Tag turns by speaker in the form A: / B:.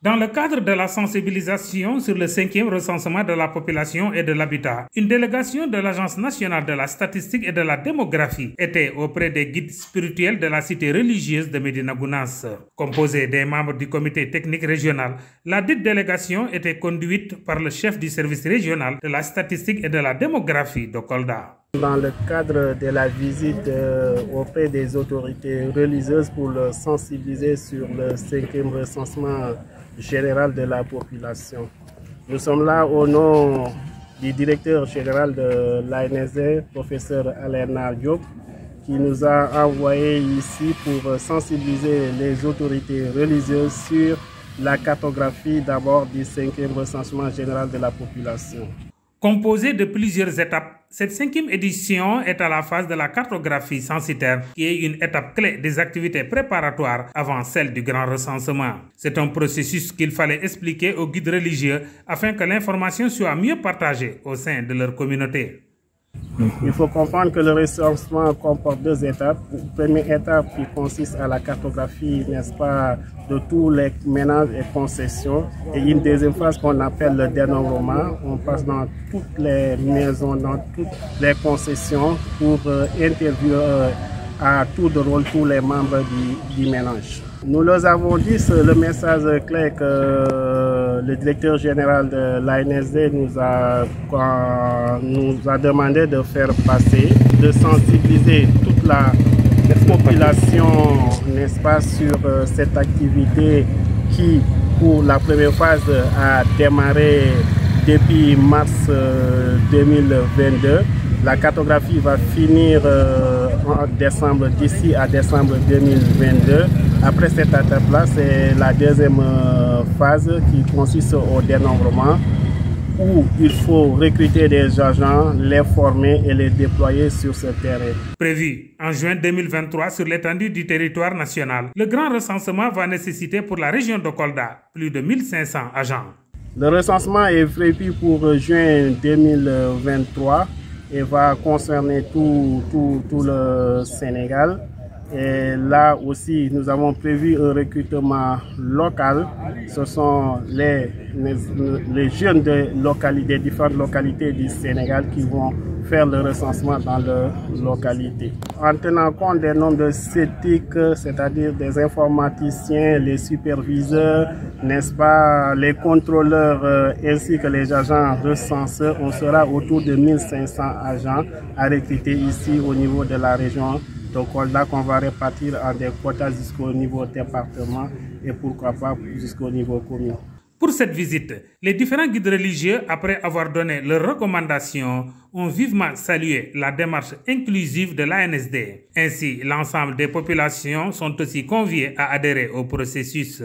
A: Dans le cadre de la sensibilisation sur le 5e recensement de la population et de l'habitat, une délégation de l'Agence nationale de la statistique et de la démographie était auprès des guides spirituels de la cité religieuse de Médina Gounass. Composée des membres du comité technique régional, la dite délégation était conduite par le chef du service régional de la statistique et de la démographie de Kolda.
B: Dans le cadre de la visite auprès des autorités religieuses pour le sensibiliser sur le 5e recensement général de la population. Nous sommes là au nom du directeur général de l'ANSD, professeur Alain Diop, qui nous a envoyé ici pour sensibiliser les autorités religieuses sur la cartographie d'abord du 5e recensement général de la population.
A: Composée de plusieurs étapes, cette 5e édition est à la phase de la cartographie censitaire, qui est une étape clé des activités préparatoires avant celle du grand recensement. C'est un processus qu'il fallait expliquer aux guides religieux afin que l'information soit mieux partagée au sein de leur communauté.
B: Il faut comprendre que le recensement comporte deux étapes. Une première étape qui consiste à la cartographie, n'est-ce pas, de tous les ménages et concessions. Et une deuxième phase qu'on appelle le dénombrement. On passe dans toutes les maisons, dans toutes les concessions pour interviewer à tour de rôle tous les membres du ménage. Nous leur avons dit le message clair que le directeur général de l'ANSD nous a demandé de faire passer, de sensibiliser toute la population, n'est-ce pas, sur cette activité qui, pour la première phase, a démarré depuis mars 2022. La cartographie va finir en décembre, d'ici à décembre 2022. Après cette étape-là, c'est la deuxième phase qui consiste au dénombrement, où il faut recruter des agents, les former et les déployer sur ce terrain.
A: Prévu en juin 2023 sur l'étendue du territoire national, le grand recensement va nécessiter pour la région de Kolda plus de 1500 agents.
B: Le recensement est prévu pour juin 2023 et va concerner tout le Sénégal. Et là aussi, nous avons prévu un recrutement local. Ce sont les jeunes des différentes localités du Sénégal qui vont faire le recensement dans leurs localités. En tenant compte des nombres de sceptiques, c'est-à-dire des informaticiens, les superviseurs, n'est-ce pas, les contrôleurs ainsi que les agents recenseurs, on sera autour de 1500 agents à recruter ici au niveau de la région. Donc là qu'on va répartir en des quotas jusqu'au niveau département et pourquoi pas jusqu'au niveau commune.
A: Pour cette visite, les différents guides religieux, après avoir donné leurs recommandations, ont vivement salué la démarche inclusive de l'ANSD. Ainsi, l'ensemble des populations sont aussi conviées à adhérer au processus.